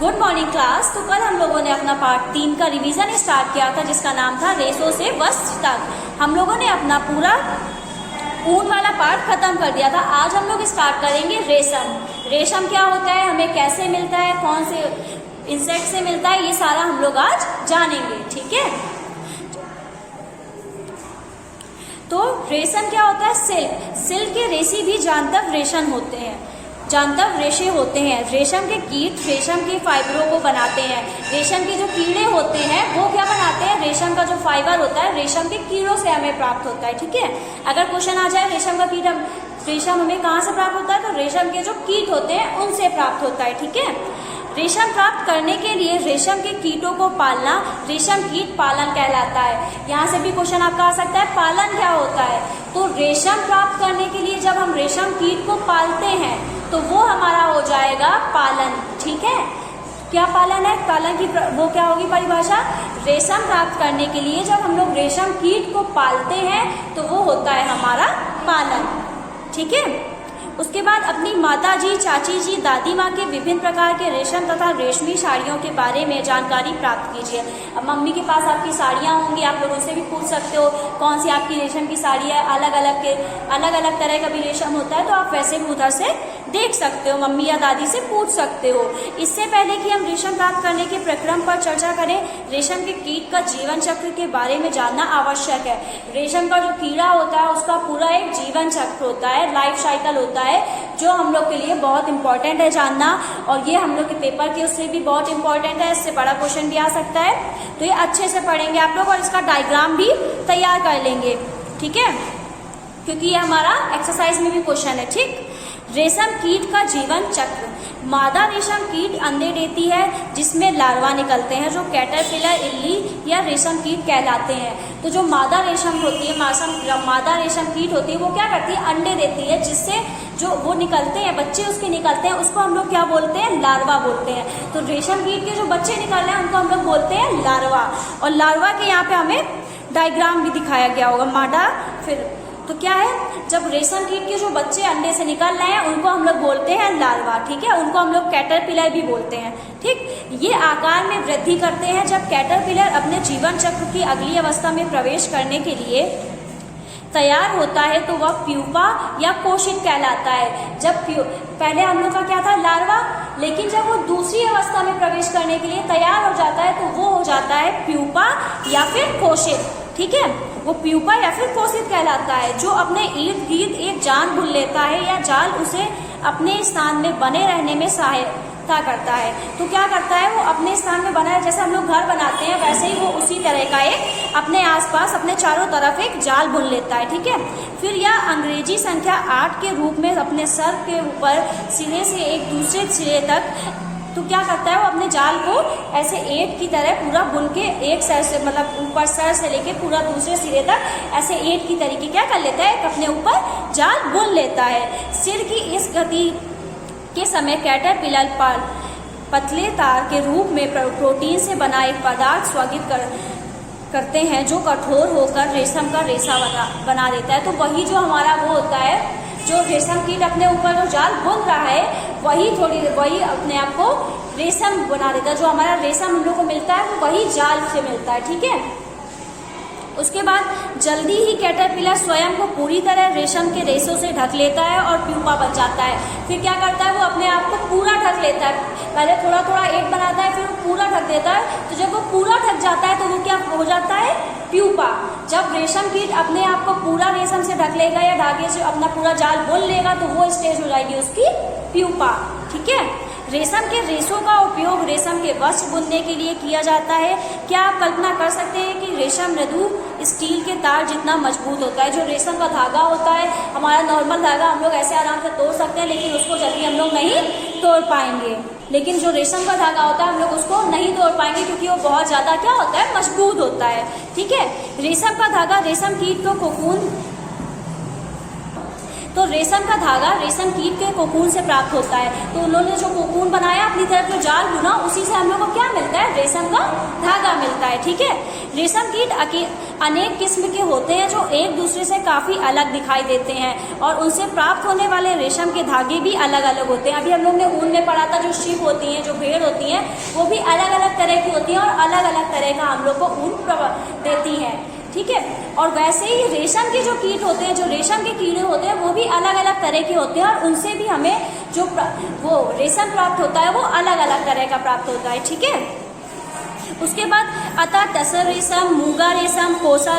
Good morning class. तो कल हम लोगों ने अपना पार्ट 3 का रिवीजन स्टार्ट किया था जिसका नाम था रेशों से वस्त्र तक। हम लोगों ने अपना पूरा ऊन वाला पार्ट खत्म कर दिया था। आज हम लोग स्टार्ट करेंगे रेशम। रेशम क्या होता है, हमें कैसे मिलता है, कौन से इंसेक्ट से मिलता है, ये सारा हम लोग आज जानेंगे। ठीक है, तो रेशम क्या होता है, सिल्क। सिल्क के रेशे भी जानतव रेशम होते हैं, जानतव रेशे होते हैं। रेशम के कीट रेशम के फाइबरों को बनाते हैं। रेशम के जो कीड़े होते हैं वो क्या बनाते हैं, रेशम का जो फाइबर होता है रेशम के कीड़ों से हमें प्राप्त होता है। ठीक है, अगर क्वेश्चन आ जाए रेशम का कीट रेशम हमें कहाँ से प्राप्त होता है, तो रेशम के जो कीट होते हैं उनसे प्राप्त होता है। ठीक है, रेशम प्राप्त करने के लिए रेशम के कीटों को पालना रेशम कीट पालन कहलाता है। यहाँ से भी क्वेश्चन आपका आ सकता है, पालन क्या होता है। तो रेशम प्राप्त करने के लिए जब हम रेशम कीट को पालते हैं तो वो हमारा हो जाएगा पालन। ठीक है, क्या पालन है, पालन की वो क्या होगी परिभाषा, रेशम प्राप्त करने के लिए जब हम लोग रेशम कीट को पालते हैं तो वो होता है हमारा पालन। ठीक है, उसके बाद अपनी माता जी, चाची जी, दादी माँ के विभिन्न प्रकार के रेशम तथा रेशमी साड़ियों के बारे में जानकारी प्राप्त कीजिए। अब मम्मी के पास आपकी साड़ियाँ होंगी, आप लोगों से भी पूछ सकते हो कौन सी आपकी रेशम की साड़ी है। अलग अलग तरह का भी रेशम होता है, तो आप वैसे भी उधर से देख सकते हो, मम्मी या दादी से पूछ सकते हो। इससे पहले कि हम रेशम प्राप्त करने के प्रक्रम पर चर्चा करें, रेशम के कीट का जीवन चक्र के बारे में जानना आवश्यक है। रेशम का जो कीड़ा होता है उसका पूरा एक जीवन चक्र होता है, लाइफ साइकिल होता है, जो हम लोग के लिए बहुत इंपॉर्टेंट है जानना। और ये हम लोग के पेपर के उससे भी बहुत इंपॉर्टेंट है, इससे बड़ा क्वेश्चन भी आ सकता है, तो ये अच्छे से पढ़ेंगे आप लोग और इसका डायग्राम भी तैयार कर लेंगे। ठीक है, क्योंकि ये हमारा एक्सरसाइज में भी क्वेश्चन है। ठीक, रेशम कीट का जीवन चक्र। मादा रेशम कीट अंडे देती है जिसमें लार्वा निकलते हैं जो कैटरपिलर, इल्ली या रेशम कीट कहलाते हैं। तो जो मादा रेशम होती है, मादा रेशम कीट होती है, वो क्या करती है, अंडे देती है, जिससे जो वो निकलते हैं, बच्चे उसके निकलते हैं, उसको हम लोग क्या बोलते हैं, लार्वा बोलते हैं। तो रेशम कीट के जो बच्चे निकल रहे हैं उनको हम लोग बोलते हैं लार्वा। और लार्वा के यहाँ पे हमें डायग्राम भी दिखाया गया होगा, मादा फिर तो क्या है, जब रेशम कीट के जो बच्चे अंडे से निकल रहे हैं उनको हम लोग बोलते हैं लार्वा। ठीक है, उनको हम लोग कैटरपिलर भी बोलते हैं। ठीक, ये आकार में वृद्धि करते हैं। जब कैटरपिलर अपने जीवन चक्र की अगली अवस्था में प्रवेश करने के लिए तैयार होता है तो वह प्यूपा या कोशित कहलाता है। जब पहले हम लोग का क्या था, लार्वा, लेकिन जब वो दूसरी अवस्था में प्रवेश करने के लिए तैयार हो जाता है तो वो हो जाता है प्यूपा या फिर कोशित। ठीक है, वो प्यूपा या फिर कोशित कहलाता है, जो अपने इर्द गिर्द एक जाल बुन लेता है या जाल उसे अपने स्थान में बने रहने में सहायता करता है। तो क्या करता है, वो अपने स्थान में बना है, जैसे हम लोग घर बनाते हैं वैसे ही वो उसी तरह का एक अपने आसपास अपने चारों तरफ एक जाल बुन लेता है। ठीक है, फिर यह अंग्रेजी संख्या 8 के रूप में अपने सर के ऊपर सिरे से एक दूसरे सिरे तक, तो क्या करता है, वो अपने जाल को ऐसे 8 की तरह पूरा बुन के एक सर से, मतलब ऊपर सर से लेके पूरा दूसरे सिरे तक ऐसे 8 की तरीके क्या कर लेता है, अपने ऊपर जाल बुन लेता है। सिर की इस गति के समय कैटरपिलर पर पतले तार के रूप में प्रोटीन से बना एक पदार्थ स्वगित करते हैं जो कठोर होकर रेशम का रेशा बना देता है। तो वही जो हमारा वो होता है, जो रेशम कीट अपने ऊपर जो जाल बुन रहा है वही अपने आप को रेशम बना देता है। जो हमारा रेशम हम लोग को मिलता है वो वही जाल से मिलता है। ठीक है, उसके बाद जल्दी ही कैटरपिलर स्वयं को पूरी तरह रेशम के रेशों से ढक लेता है और प्यूपा बन जाता है। फिर क्या करता है, वो अपने आप को पूरा ढक लेता है, पहले थोड़ा थोड़ा एक बनाता है फिर वो पूरा ढक देता है। तो जब वो पूरा ढक जाता है तो वो क्या हो जाता है, प्यूपा। जब रेशम कीट अपने आप को पूरा रेशम से ढक लेगा या धागे से अपना पूरा जाल बुन लेगा तो वो स्टेज हो जाएगी उसकी प्यूपा। ठीक है, रेशम के रेशों का उपयोग रेशम के वस्त्र बुनने के लिए किया जाता है। क्या आप कल्पना कर सकते हैं कि रेशम मृदु स्टील के तार जितना मजबूत होता है। जो रेशम का धागा होता है, हमारा नॉर्मल धागा हम लोग ऐसे आराम से तोड़ सकते हैं, लेकिन उसको जल्दी हम लोग नहीं तोड़ पाएंगे। लेकिन जो रेशम का धागा होता है हम लोग उसको नहीं तोड़ पाएंगे क्योंकि वो बहुत ज़्यादा क्या होता है, मजबूत होता है। ठीक है, रेशम का धागा रेशम कीट को कोकून तो रेशम का धागा रेशम कीट के कोकून से प्राप्त होता है। तो उन्होंने जो कोकून बनाया, अपनी तरफ जो जाल बुना, उसी से हम लोग को क्या मिलता है? रेशम का धागा मिलता है। ठीक है, रेशम कीट अनेक किस्म के होते हैं जो एक दूसरे से काफ़ी अलग दिखाई देते हैं, और उनसे प्राप्त होने वाले रेशम के धागे भी अलग अलग होते हैं। अभी हम लोग ने ऊन में पढ़ा था, जो शीप होती हैं, जो भेड़ होती हैं, वो भी अलग अलग तरह की होती हैं और अलग अलग तरह का हम लोग को ऊन देती हैं। ठीक है, और वैसे ही रेशम के जो कीट होते हैं, जो रेशम के कीड़े होते हैं, वो भी अलग अलग तरह के होते हैं, और उनसे भी हमें जो वो रेशम प्राप्त होता है, वो अलग अलग तरह का प्राप्त होता है। ठीक है, उसके बाद अतः टसर रेशम, मूंगा रेशम, कोसा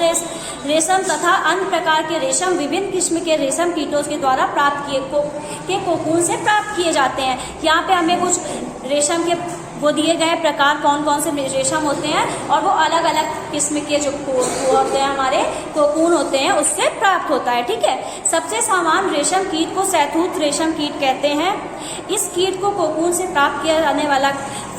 रेशम तथा अन्य प्रकार के रेशम विभिन्न किस्म के रेशम कीटों के द्वारा प्राप्त के कोकून से प्राप्त किए जाते हैं। यहाँ पे हमें कुछ रेशम के वो दिए गए प्रकार कौन कौन से रेशम होते हैं, और वो अलग अलग किस्म के जो होते हैं, हमारे कोकून होते हैं, उससे प्राप्त होता है। ठीक है, सबसे सामान्य रेशम कीट को शहतूत रेशम कीट कहते हैं। इस कीट को कोकून से प्राप्त किया जाने वाला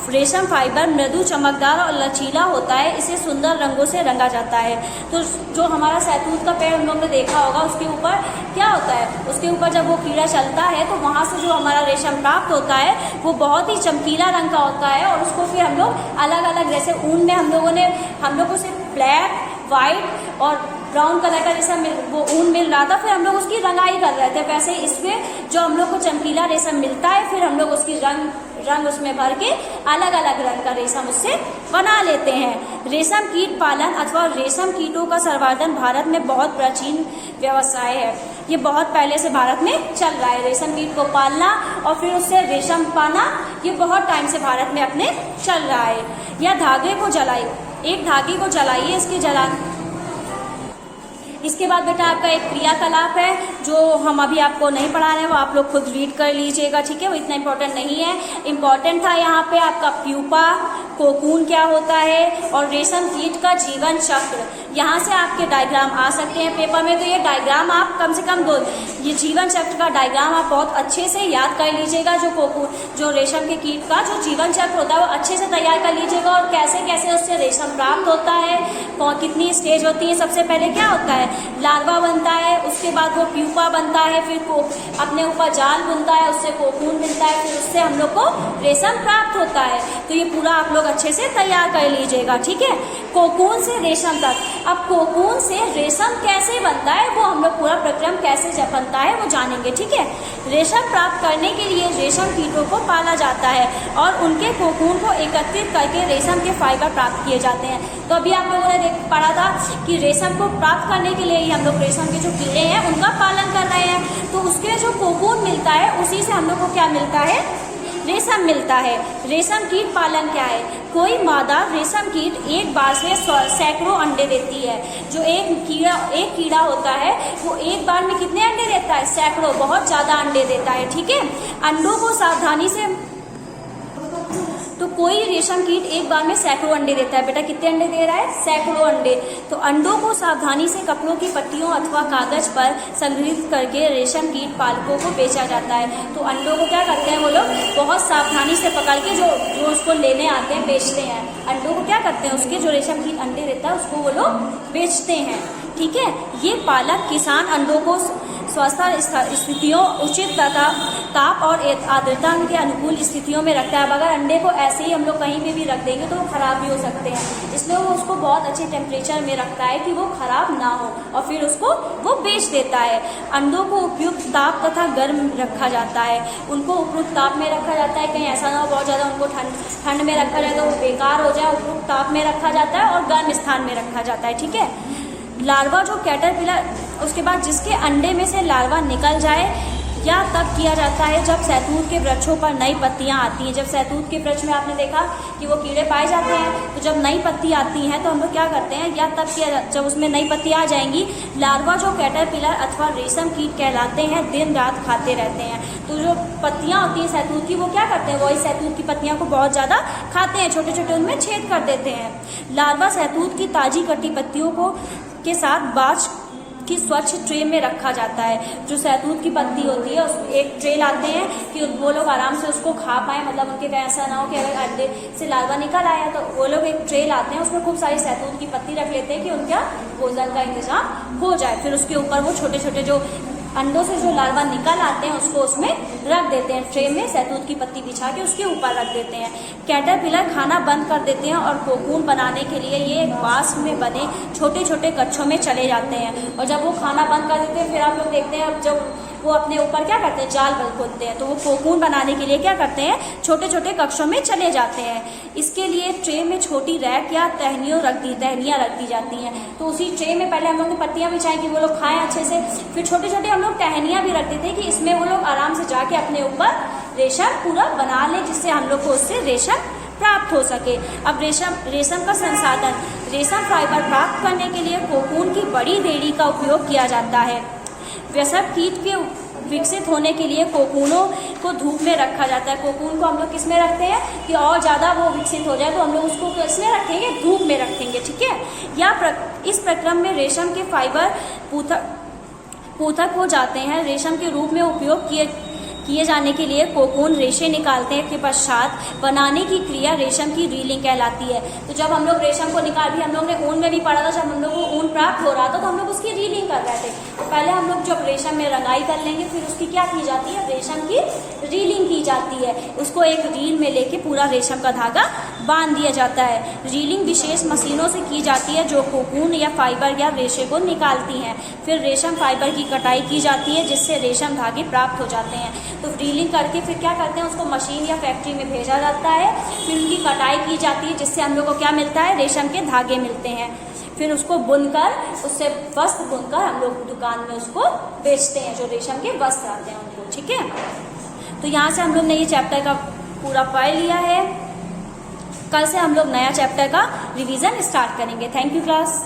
रेशम फाइबर मृदु, चमकदार और लचीला होता है। इसे सुंदर रंगों से रंगा जाता है। तो जो हमारा शहतूत का पेड़ हम लोग ने देखा होगा, उसके ऊपर क्या होता है? उसके ऊपर जब वो कीड़ा चलता है तो वहाँ से जो हमारा रेशम प्राप्त होता है, वो बहुत ही चमकीला रंग का होता है, और उसको फिर हम लोग अलग अलग, जैसे ऊन में हम लोग को सिर्फ ब्लैक, वाइट और ब्राउन कलर का रेशम वो ऊन मिल रहा था, फिर हम लोग उसकी रंगाई कर रहे थे। वैसे इसमें जो हम लोग को चमकीला रेशम मिलता है, फिर हम लोग उसकी रंग उसमें भर के अलग अलग रंग का रेशम उससे बना लेते हैं। रेशम कीट पालन अथवा रेशम कीटों का संवर्धन भारत में बहुत प्राचीन व्यवसाय है। ये बहुत पहले से भारत में चल रहा है। रेशम कीट को पालना और फिर उससे रेशम पाना, ये बहुत टाइम से भारत में अपने चल रहा है। या धागे को जलाइए, एक धागे को जलाइए, इसके बाद बेटा आपका एक क्रियाकलाप है, जो हम अभी आपको नहीं पढ़ा रहे हैं, वो आप लोग खुद रीड कर लीजिएगा। ठीक है, वो इतना इम्पोर्टेंट नहीं है। इम्पोर्टेंट था यहाँ पे आपका प्यूपा, कोकून क्या होता है, और रेशम कीट का जीवन चक्र। यहाँ से आपके डायग्राम आ सकते हैं पेपर में, तो ये डायग्राम आप कम से कम ये जीवन चक्र का डायग्राम आप बहुत अच्छे से याद कर लीजिएगा। जो रेशम के कीट का जो जीवन चक्र होता है, वो अच्छे से तैयार कर लीजिएगा, और कैसे कैसे उससे रेशम प्राप्त होता है, कितनी स्टेज होती है। सबसे पहले क्या होता है? लार्वा बनता है, उसके बाद वो प्यूपा बनता है, फिर अपने ऊपर जाल बुनता है, उससे कोकून मिलता है, फिर उससे हम लोग को रेशम प्राप्त होता है। तो ये पूरा आप लोग अच्छे से तैयार कर लीजिएगा। ठीक है, कोकून से रेशम तक। अब कोकून से रेशम कैसे बनता है, वो हम लोग पूरा प्रक्रम कैसे बनता है वो जानेंगे। ठीक है, रेशम प्राप्त करने के लिए रेशम कीटों को पाला जाता है, और उनके कोकून को एकत्रित करके रेशम के फाइबर प्राप्त किए जाते हैं। तो अभी आप लोगों ने पढ़ा था कि रेशम को प्राप्त करने के लिए ही हम लोग रेशम के जो कीड़े हैं उनका पालन कर रहे हैं, तो उसके जो कोकून मिलता है, उसी से हम लोग को क्या मिलता है? रेशम मिलता है। रेशम कीट पालन क्या है? कोई मादा रेशम कीट एक बार से सैकड़ों अंडे देती है। जो एक कीड़ा होता है, वो एक बार में कितने अंडे देता है? सैकड़ों, बहुत ज़्यादा अंडे देता है। ठीक है, अंडों को सावधानी से, तो कोई रेशम कीट एक बार में सैकड़ों अंडे देता है। बेटा कितने अंडे दे रहा है? सैकड़ों अंडे। तो अंडों को सावधानी से कपड़ों की पट्टियों अथवा कागज पर संग्रहित करके रेशम कीट पालकों को बेचा जाता है। तो अंडों को क्या करते हैं वो लोग? बहुत सावधानी से पकड़ के जो उसको लेने आते हैं, बेचते हैं। अंडों को क्या करते हैं? उसके जो रेशम कीट अंडे देता है, उसको वो लोग बेचते हैं। ठीक है, ये पालक किसान अंडों को स्वस्थ स्थितियों, उचित तथा ताप और आर्द्रता के अनुकूल स्थितियों में रखता है। अब अगर अंडे को ऐसे ही हम लोग कहीं पे भी रख देंगे तो वो खराब भी हो सकते हैं, इसलिए वो उसको बहुत अच्छे टेम्परेचर में रखता है कि वो खराब ना हो, और फिर उसको वो बेच देता है। अंडों को उपयुक्त ताप तथा गर्म रखा जाता है। उनको उपयुक्त ताप में रखा जाता है, कहीं ऐसा ना हो बहुत ज़्यादा उनको ठंड में रखा जाए तो वो बेकार हो जाए। उपयुक्त ताप में रखा जाता है और गर्म स्थान में रखा जाता है। ठीक है, लार्वा जो कैटरपिलर, उसके बाद जिसके अंडे में से लार्वा निकल जाए, या तब किया जाता है जब शहतूत के वृक्षों पर नई पत्तियां आती हैं। जब शहतूत के वृक्ष में आपने देखा कि वो कीड़े पाए जाते हैं, तो जब नई पत्ती आती हैं तो हम लोग क्या करते हैं, या तब किया, जब उसमें नई पत्तियां आ जाएंगी, लार्वा जो कैटरपिलर अथवा रेशम कीट कहलाते हैं, दिन रात खाते रहते हैं। तो जो पत्तियां होती हैं शहतूत की, वो क्या करते हैं, वही शहतूत की पत्तियां को बहुत ज़्यादा खाते हैं, छोटे छोटे उनमें छेद कर देते हैं। लार्वा शहतूत की ताज़ी कटी पत्तियों के साथ बाज की स्वच्छ ट्रे में रखा जाता है। जो शहतूत की पत्ती होती है, उस एक ट्रे लाते हैं कि वो लोग आराम से उसको खा पाए, मतलब उनके ऐसा ना हो कि अगर अंडे से लार्वा निकल आया तो वो लोग एक ट्रे लाते हैं, उसमें खूब सारी शहतूत की पत्ती रख लेते हैं कि उनका भोजन का इंतजाम हो जाए। फिर उसके ऊपर वो छोटे छोटे जो अंडों से जो लार्वा निकल आते हैं उसको उसमें रख देते हैं, ट्रे में सहतूत की पत्ती बिछा के उसके ऊपर रख देते हैं। कैटरपिलर खाना बंद कर देते हैं और कोकून बनाने के लिए ये बांस में बने छोटे छोटे कच्छों में चले जाते हैं। और जब वो खाना बंद कर देते हैं फिर आप लोग देखते हैं अब जब वो अपने ऊपर क्या करते हैं, जाल खोलते हैं, तो वो कोकून बनाने के लिए क्या करते हैं, छोटे छोटे कक्षों में चले जाते हैं। इसके लिए ट्रे में छोटी रैक या टहनियाँ रख दी जाती हैं। तो उसी ट्रे में पहले हम लोग ने पत्तियाँ बिछाई कि वो लोग खाएं अच्छे से, फिर छोटे छोटे हम लोग टहनियाँ भी रख देते हैं कि इसमें वो लोग आराम से जाके अपने ऊपर रेशम पूरा बना लें, जिससे हम लोग को उससे रेशम प्राप्त हो सके। अब रेशम का संसाधन, रेशम फाइबर प्राप्त करने के लिए कोकून की बड़ी बेड़ी का उपयोग किया जाता है। वसंत कीट के विकसित होने के लिए कोकूनों को धूप में रखा जाता है। कोकून को हम लोग किस में रखते हैं कि और ज़्यादा वो विकसित हो जाए तो हम लोग उसको किसमें रखेंगे, धूप में रखेंगे, ठीक है। इस प्रक्रम में रेशम के फाइबर पृथक हो जाते हैं। रेशम के रूप में उपयोग किए जाने के लिए कोकून रेशे निकालते हैं के पश्चात बनाने की क्रिया रेशम की रीलिंग कहलाती है। तो जब हम लोग रेशम को भी हम लोग ने ऊन में भी पढ़ा था, जब हम लोग को ऊन प्राप्त हो रहा था तो हम लोग उसकी रीलिंग कर रहे थे। तो पहले हम लोग जब रेशम में रंगाई कर लेंगे फिर उसकी क्या की जाती है, रेशम की रीलिंग की जाती है। उसको एक रील में लेके पूरा रेशम का धागा बांध दिया जाता है। रीलिंग विशेष मशीनों से की जाती है जो कोकून या फाइबर या रेशे को निकालती हैं। फिर रेशम फाइबर की कटाई की जाती है जिससे रेशम धागे प्राप्त हो जाते हैं। तो रीलिंग करके फिर क्या करते हैं, उसको मशीन या फैक्ट्री में भेजा जाता है, फिर उनकी कटाई की जाती है जिससे हम लोग को क्या मिलता है, रेशम के धागे मिलते हैं। फिर उसको बुनकर, उससे वस्त्र बुनकर हम लोग दुकान में उसको बेचते हैं, जो रेशम के वस्त्र आते हैं उनको, ठीक है। तो यहाँ से हम लोग ने ये चैप्टर का पूरा पढ़ लिया है। कल से हम लोग नया चैप्टर का रिवीजन स्टार्ट करेंगे। Thank you class.